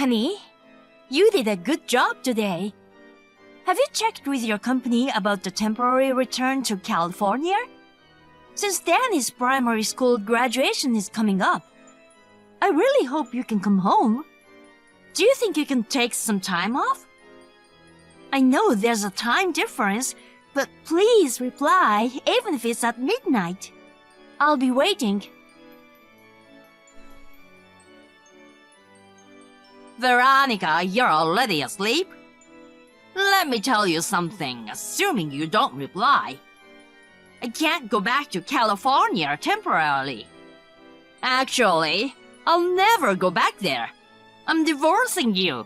Honey, you did a good job today. Have you checked with your company about the temporary return to California? Since Danny's primary school graduation is coming up, I really hope you can come home. Do you think you can take some time off? I know there's a time difference, but please reply, even if it's at midnight. I'll be waiting. Veronica, you're already asleep? Let me tell you something, assuming you don't reply. I can't go back to California temporarily. Actually, I'll never go back there. I'm divorcing you.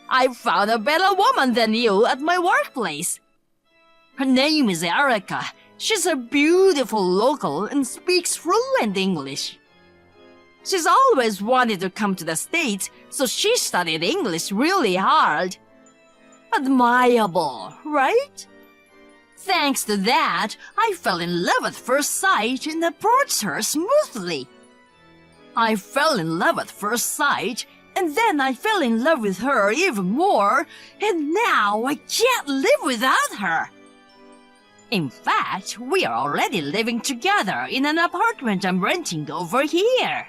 I found a better woman than you at my workplace. Her name is Erica. She's a beautiful local and speaks fluent English. She's always wanted to come to the States, so she studied English really hard. Admirable, right? Thanks to that, I fell in love at first sight and approached her smoothly. I fell in love at first sight, and then I fell in love with her even more, and now I can't live without her. In fact, we are already living together in an apartment I'm renting over here.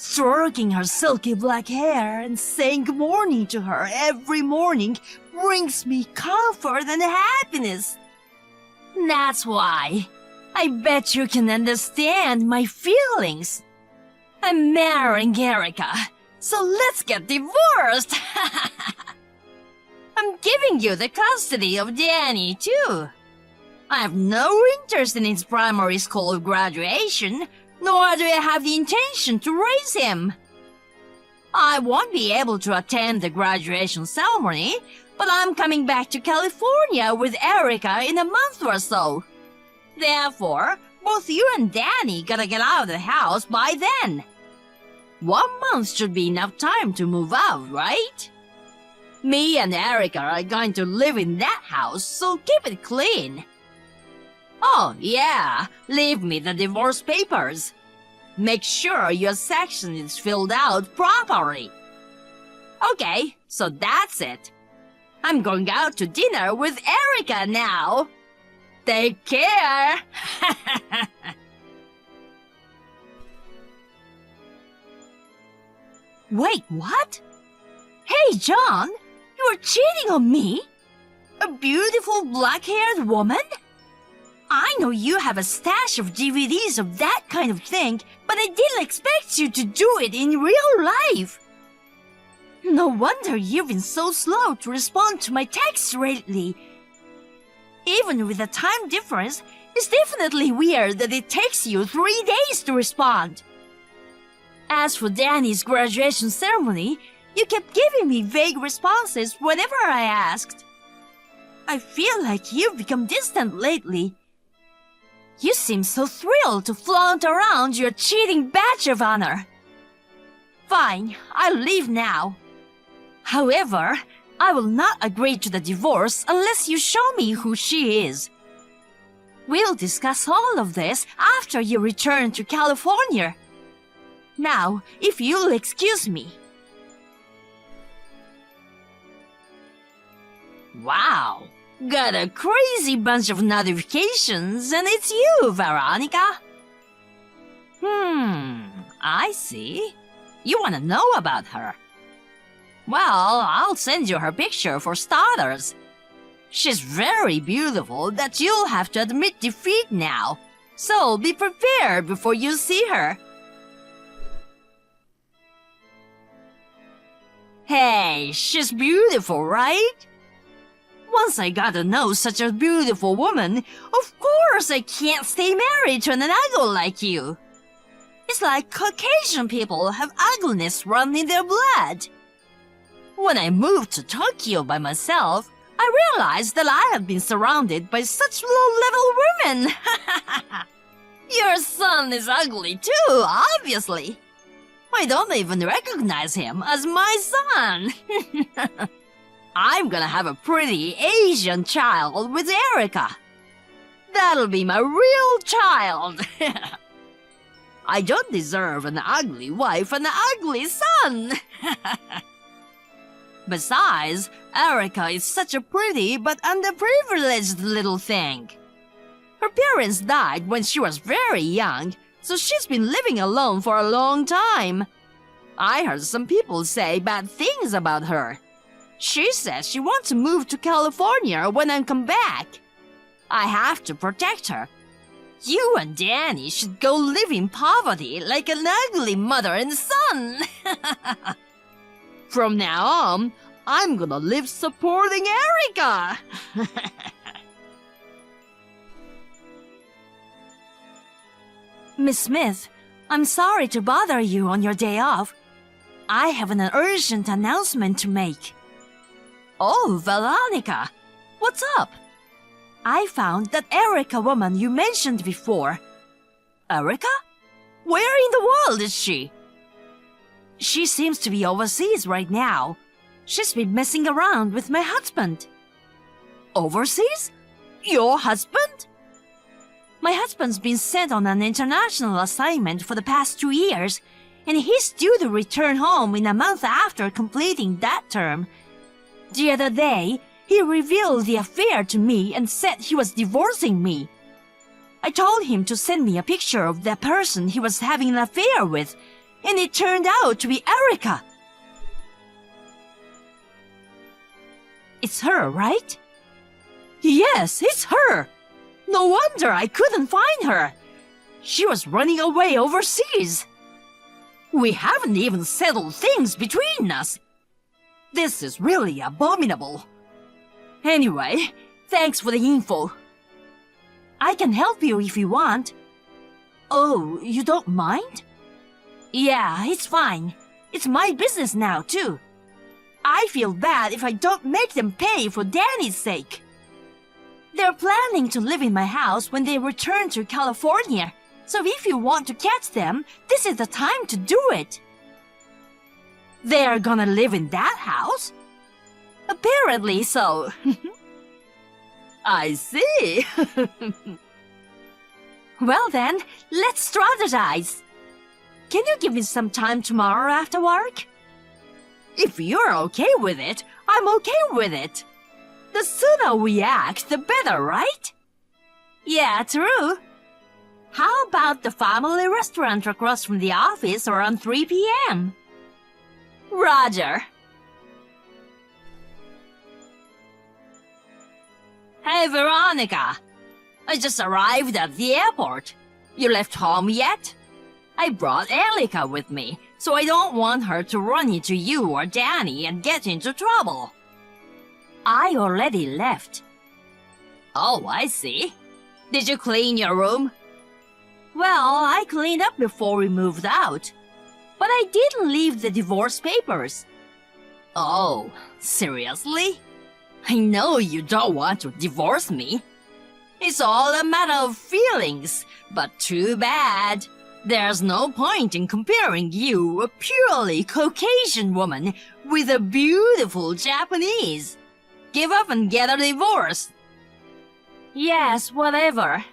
Stroking her silky black hair and saying good morning to her every morning brings me comfort and happiness. That's why I bet you can understand my feelings. I'm marrying Erica, so let's get divorced. I'm giving you the custody of Danny, too. I have no interest in his primary school graduation, nor do I have the intention to raise him. I won't be able to attend the graduation ceremony, but I'm coming back to California with Erica in a month or so. Therefore, both you and Danny gotta get out of the house by then. 1 month should be enough time to move out, right? Me and Erica are going to live in that house, so keep it clean. Oh, yeah, leave me the divorce papers. Make sure your section is filled out properly. Okay, so that's it. I'm going out to dinner with Erica now. Take care. Wait, what? Hey, John, you are cheating on me? A beautiful black-haired woman? I know you have a stash of DVDs of that kind of thing, but I didn't expect you to do it in real life. No wonder you've been so slow to respond to my texts lately. Even with the time difference, it's definitely weird that it takes you 3 days to respond. As for Danny's graduation ceremony, you kept giving me vague responses whenever I asked. I feel like you've become distant lately. You seem so thrilled to flaunt around your cheating badge of honor. Fine, I'll leave now. However, I will not agree to the divorce unless you show me who she is. We'll discuss all of this after you return to California. Now, if you'll excuse me. Wow, got a crazy bunch of notifications, and it's you, Veronica. I see. You want to know about her. Well, I'll send you her picture for starters. She's very beautiful that you'll have to admit defeat now, so be prepared before you see her. Hey, she's beautiful, right? Once I got to know such a beautiful woman, of course I can't stay married to an idol like you. It's like Caucasian people have ugliness run in their blood. When I moved to Tokyo by myself, I realized that I had been surrounded by such low-level women. Your son is ugly too, obviously. I don't even recognize him as my son. I'm gonna have a pretty Asian child with Erica. That'll be my real child. I don't deserve an ugly wife and an ugly son. Besides, Erica is such a pretty but underprivileged little thing. Her parents died when she was very young, so she's been living alone for a long time. I heard some people say bad things about her. She says she wants to move to California when I come back. I have to protect her. You and Danny should go live in poverty like an ugly mother and son. From now on, I'm gonna live supporting Erica. Miss Smith, I'm sorry to bother you on your day off. I have an urgent announcement to make. Oh, Veronica, what's up? I found that Erica woman you mentioned before. Erica? Where in the world is she? She seems to be overseas right now. She's been messing around with my husband. Overseas? Your husband? My husband's been sent on an international assignment for the past 2 years, and he's due to return home in a month after completing that term. The other day, he revealed the affair to me and said he was divorcing me. I told him to send me a picture of the person he was having an affair with, and it turned out to be Erica. It's her, right? Yes, it's her. No wonder I couldn't find her. She was running away overseas. We haven't even settled things between us. This is really abominable. Anyway, thanks for the info. I can help you if you want. Oh, you don't mind? Yeah, it's fine. It's my business now, too. I feel bad if I don't make them pay for Danny's sake. They're planning to live in my house when they return to California, so if you want to catch them, this is the time to do it. They're gonna live in that house? Apparently so. I see. Well then, let's strategize. Can you give me some time tomorrow after work? If you're okay with it, I'm okay with it. The sooner we act, the better, right? Yeah, true. How about the family restaurant across from the office around 3 p.m.? Roger. Hey, Veronica. I just arrived at the airport. You left home yet? I brought Erica with me, so I don't want her to run into you or Danny and get into trouble. I already left. Oh, I see. Did you clean your room? Well, I cleaned up before we moved out. But I didn't leave the divorce papers. Oh, seriously? I know you don't want to divorce me. It's all a matter of feelings, but too bad. There's no point in comparing you, a purely Caucasian woman, with a beautiful Japanese. Give up and get a divorce. Yes, whatever.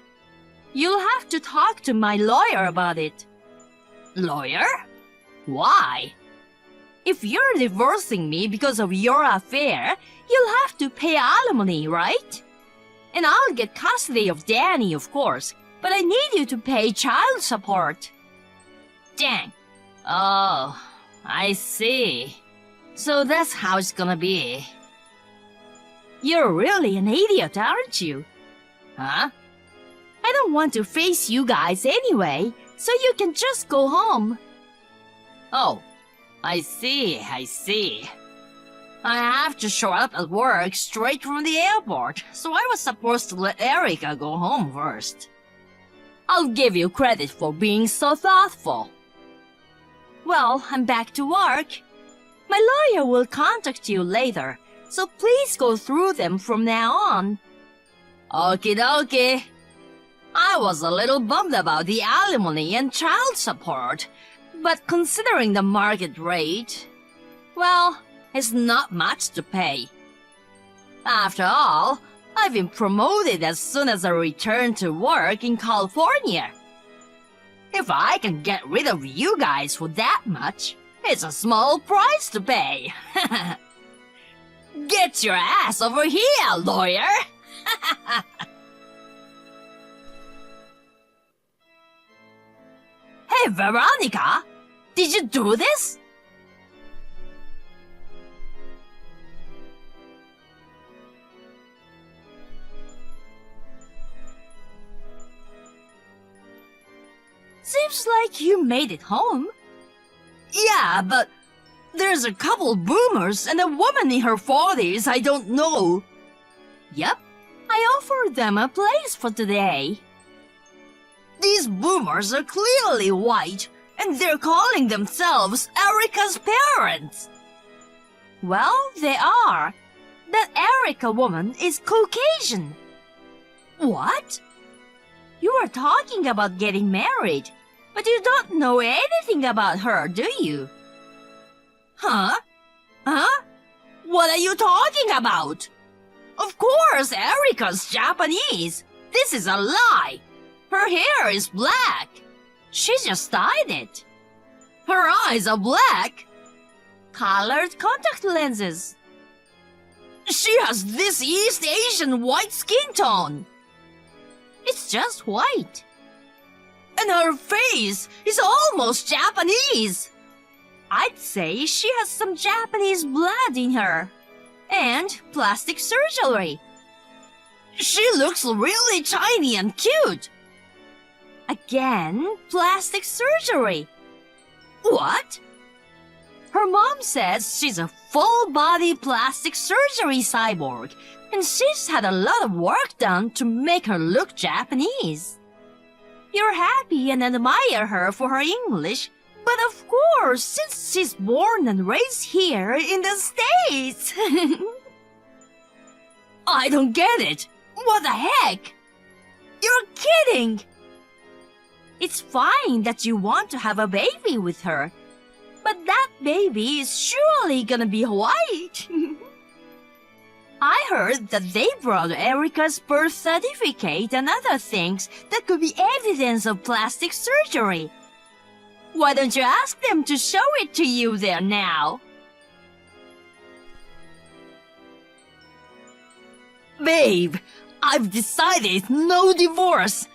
You'll have to talk to my lawyer about it. Lawyer? Why? If you're divorcing me because of your affair, you'll have to pay alimony, right? And I'll get custody of Danny, of course, but I need you to pay child support. Dang. Oh, I see. So that's how it's gonna be. You're really an idiot, aren't you? Huh? I don't want to face you guys anyway, so you can just go home. Oh, I see, I see. I have to show up at work straight from the airport, so I was supposed to let Erica go home first. I'll give you credit for being so thoughtful. Well, I'm back to work. My lawyer will contact you later, so please go through them from now on. Okie dokie. I was a little bummed about the alimony and child support, but considering the market rate, well, it's not much to pay. After all, I've been promoted as soon as I returned to work in California. If I can get rid of you guys for that much, it's a small price to pay. Get your ass over here, lawyer! Hey, Veronica! Did you do this? Seems like you made it home. Yeah, but there's a couple boomers and a woman in her 40s I don't know. Yep, I offered them a place for today. These boomers are clearly white, and they're calling themselves Erica's parents. Well, they are. That Erica woman is Caucasian. What? You were talking about getting married, but you don't know anything about her, do you? Huh? Huh? What are you talking about? Of course, Erica's Japanese. This is a lie. Her hair is black. She just dyed it. Her eyes are black. Colored contact lenses. She has this East Asian white skin tone. It's just white. And her face is almost Japanese. I'd say she has some Japanese blood in her. And plastic surgery. She looks really tiny and cute. Again, plastic surgery. What? Her mom says she's a full-body plastic surgery cyborg, and she's had a lot of work done to make her look Japanese. You're happy and admire her for her English, but of course, since she's born and raised here in the States. I don't get it. What the heck? You're kidding! It's fine that you want to have a baby with her, but that baby is surely gonna be white. I heard that they brought Erica's birth certificate and other things that could be evidence of plastic surgery. Why don't you ask them to show it to you there now? Babe, I've decided no divorce.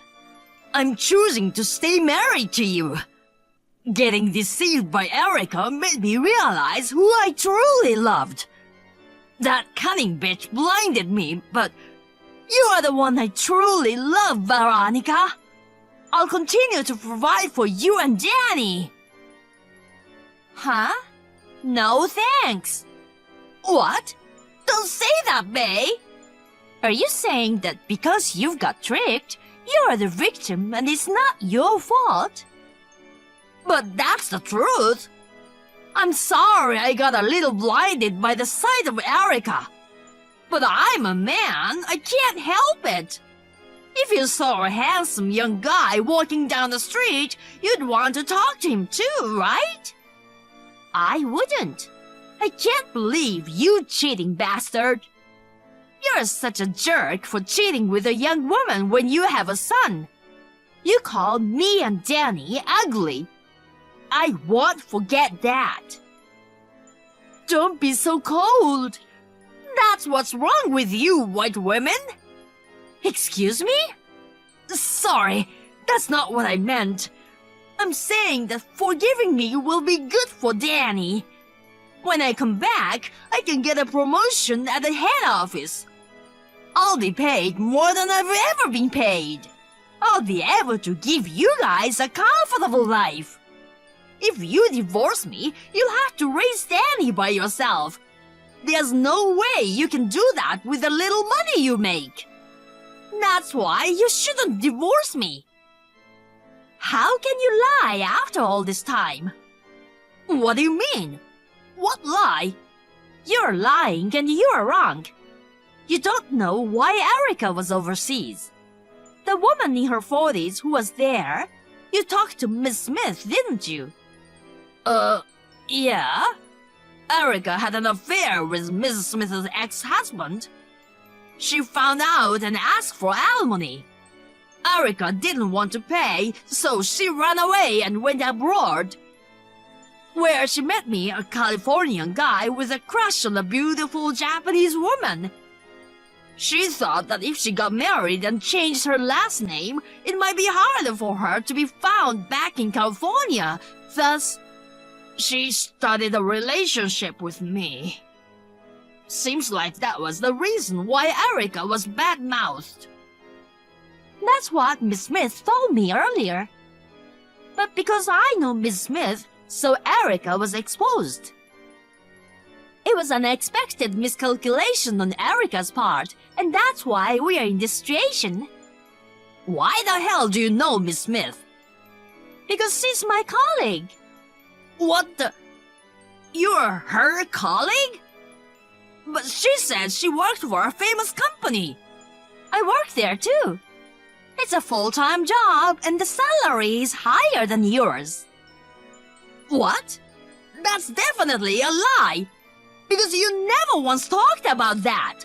I'm choosing to stay married to you. Getting deceived by Erica made me realize who I truly loved. That cunning bitch blinded me, but you are the one I truly love, Veronica. I'll continue to provide for you and Danny. Huh? No thanks. What? Don't say that, babe. Are you saying that because you've got tricked, you're the victim and it's not your fault? But that's the truth. I'm sorry I got a little blinded by the sight of Erica. But I'm a man, I can't help it. If you saw a handsome young guy walking down the street, you'd want to talk to him too, right? I wouldn't. I can't believe you cheating bastard. You're such a jerk for cheating with a young woman when you have a son. You called me and Danny ugly. I won't forget that. Don't be so cold. That's what's wrong with you, white women. Excuse me? Sorry, that's not what I meant. I'm saying that forgiving me will be good for Danny. When I come back, I can get a promotion at the head office. I'll be paid more than I've ever been paid. I'll be able to give you guys a comfortable life. If you divorce me, you'll have to raise Danny by yourself. There's no way you can do that with the little money you make. That's why you shouldn't divorce me. How can you lie after all this time? What do you mean? What lie? You're lying and you're wrong. You don't know why Erica was overseas. The woman in her 40s who was there, you talked to Miss Smith, didn't you? Yeah. Erica had an affair with Mrs. Smith's ex-husband. She found out and asked for alimony. Erica didn't want to pay, so she ran away and went abroad, where she met me, a Californian guy with a crush on a beautiful Japanese woman. She thought that if she got married and changed her last name, it might be harder for her to be found back in California. Thus, she started a relationship with me. Seems like that was the reason why Erica was bad-mouthed. That's what Miss Smith told me earlier. But because I know Miss Smith, so Erica was exposed. It was an unexpected miscalculation on Erica's part, and that's why we are in this situation. Why the hell do you know Miss Smith? Because she's my colleague. What the? You're her colleague? But she said she worked for a famous company. I work there too. It's a full-time job and the salary is higher than yours. What? That's definitely a lie. Because you never once talked about that.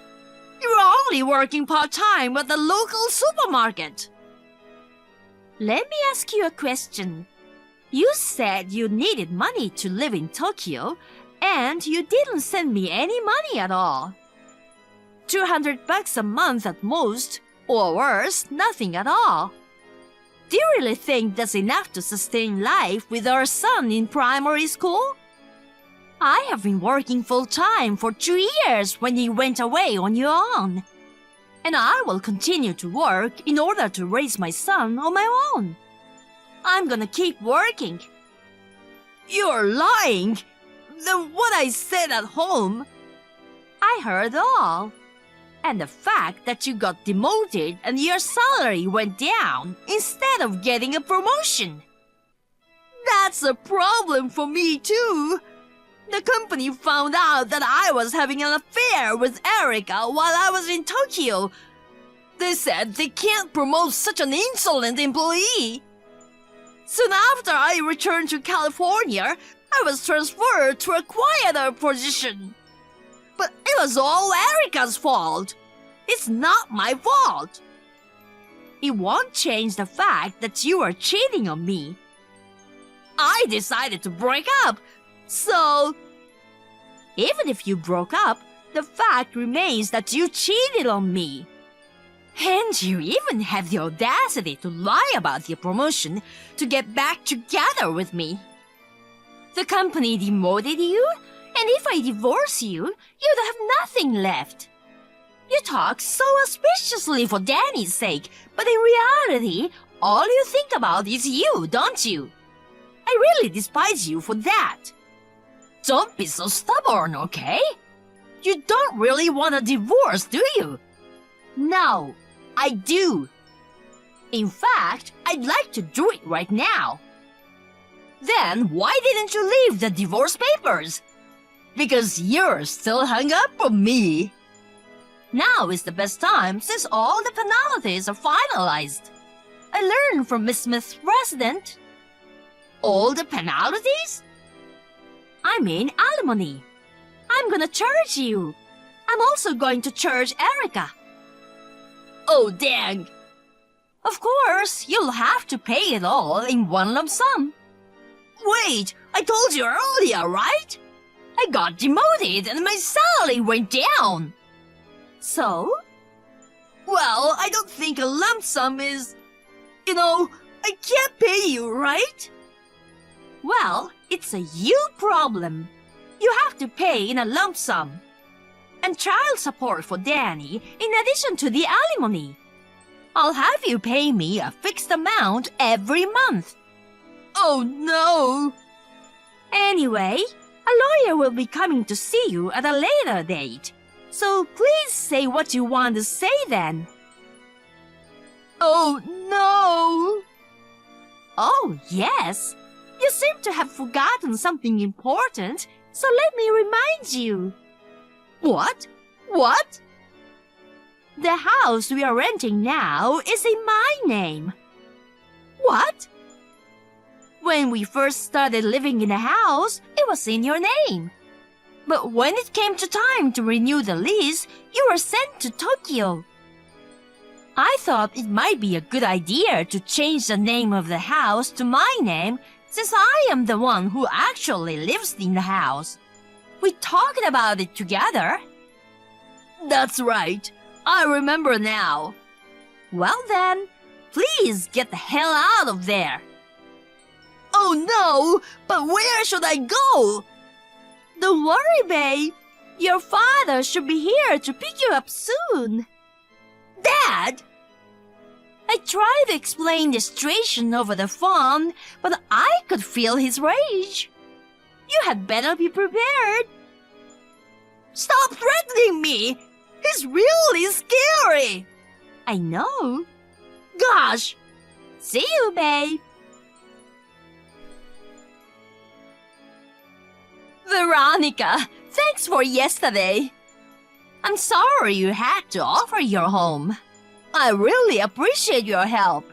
You were only working part-time at the local supermarket. Let me ask you a question. You said you needed money to live in Tokyo, and you didn't send me any money at all. $200 a month at most, or worse, nothing at all. Do you really think that's enough to sustain life with our son in primary school? I have been working full-time for 2 years when you went away on your own. And I will continue to work in order to raise my son on my own. I'm gonna keep working. You're lying. Then what I said at home. I heard all. And the fact that you got demoted and your salary went down instead of getting a promotion. That's a problem for me too. The company found out that I was having an affair with Erica while I was in Tokyo. They said they can't promote such an insolent employee. Soon after I returned to California, I was transferred to a quieter position. But it was all Erica's fault. It's not my fault. It won't change the fact that you are cheating on me. I decided to break up. So, even if you broke up, the fact remains that you cheated on me. And you even have the audacity to lie about your promotion to get back together with me. The company demoted you, and if I divorce you, you'd have nothing left. You talk so auspiciously for Danny's sake, but in reality, all you think about is you, don't you? I really despise you for that. Don't be so stubborn, okay? You don't really want a divorce, do you? No, I do. In fact, I'd like to do it right now. Then why didn't you leave the divorce papers? Because you're still hung up on me. Now is the best time since all the penalties are finalized. I learned from Miss Smith's president. All the penalties? I mean alimony. I'm gonna charge you. I'm also going to charge Erica. Oh, dang. Of course, you'll have to pay it all in one lump sum. Wait, I told you earlier, right? I got demoted and my salary went down. So? Well, I don't think a lump sum is... I can't pay you, right? Well, it's a you problem. You have to pay in a lump sum. And child support for Danny in addition to the alimony. I'll have you pay me a fixed amount every month. Oh no! Anyway, a lawyer will be coming to see you at a later date. So please say what you want to say then. Oh no! Oh yes, you seem to have forgotten something important, so let me remind you. What? What? The house we are renting now is in my name. What? When we first started living in the house, it was in your name. But when it came to time to renew the lease, you were sent to Tokyo. I thought it might be a good idea to change the name of the house to my name, since I am the one who actually lives in the house. We talked about it together. That's right. I remember now. Well then, please get the hell out of there. Oh no, but where should I go? Don't worry, babe. Your father should be here to pick you up soon. Dad! I tried to explain the situation over the phone, but I could feel his rage. You had better be prepared. Stop threatening me! He's really scary! I know. Gosh! See you, babe. Veronica, thanks for yesterday. I'm sorry you had to offer your home. I really appreciate your help.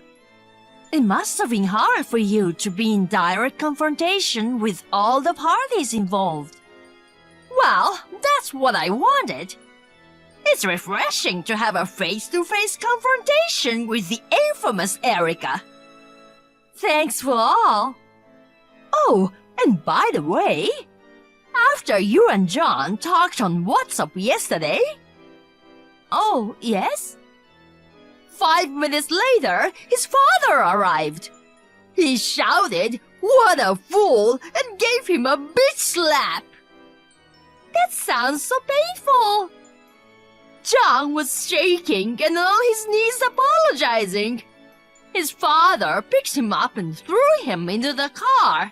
It must have been hard for you to be in direct confrontation with all the parties involved. Well, that's what I wanted. It's refreshing to have a face-to-face confrontation with the infamous Erica. Thanks for all. Oh, and by the way, after you and John talked on WhatsApp yesterday... Oh, yes? 5 minutes later, his father arrived. He shouted, "What a fool!" and gave him a bitch slap. That sounds so painful. John was shaking and on his knees apologizing. His father picked him up and threw him into the car.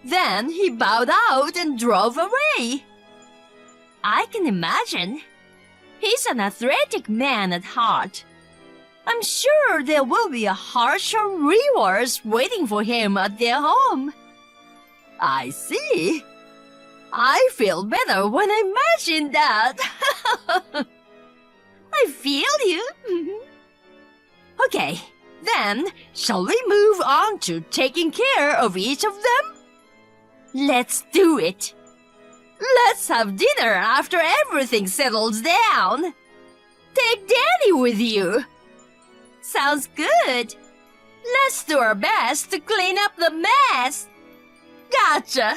Then he bowed out and drove away. I can imagine. He's an athletic man at heart. I'm sure there will be a harsher rewards waiting for him at their home. I see. I feel better when I imagine that. I feel you. Okay, then shall we move on to taking care of each of them? Let's do it. Let's have dinner after everything settles down. Take Danny with you. Sounds good. Let's do our best to clean up the mess. Gotcha.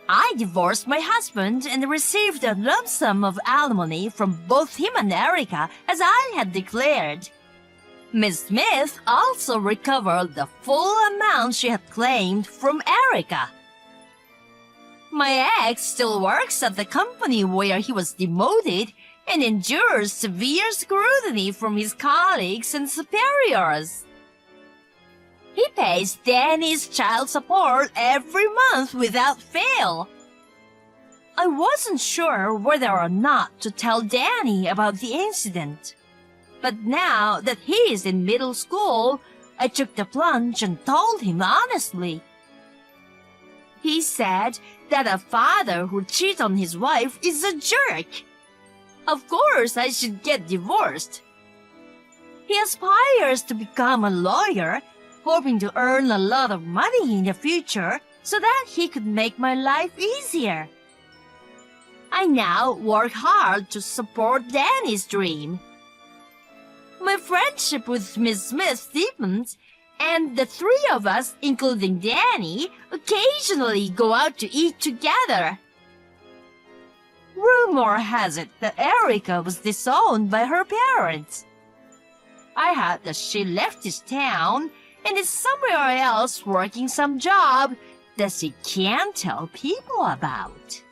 I divorced my husband and received a lump sum of alimony from both him and Erica, as I had declared. Miss Smith also recovered the full amount she had claimed from Erica. My ex still works at the company where he was demoted and endures severe scrutiny from his colleagues and superiors. He pays Danny's child support every month without fail. I wasn't sure whether or not to tell Danny about the incident. But now that he is in middle school, I took the plunge and told him honestly. He said that a father who cheats on his wife is a jerk. Of course, I should get divorced. He aspires to become a lawyer, hoping to earn a lot of money in the future so that he could make my life easier. I now work hard to support Danny's dream. My friendship with Miss Smith deepens, and the three of us, including Danny, occasionally go out to eat together. Rumor has it that Erica was disowned by her parents. I heard that she left this town and is somewhere else working some job that she can't tell people about.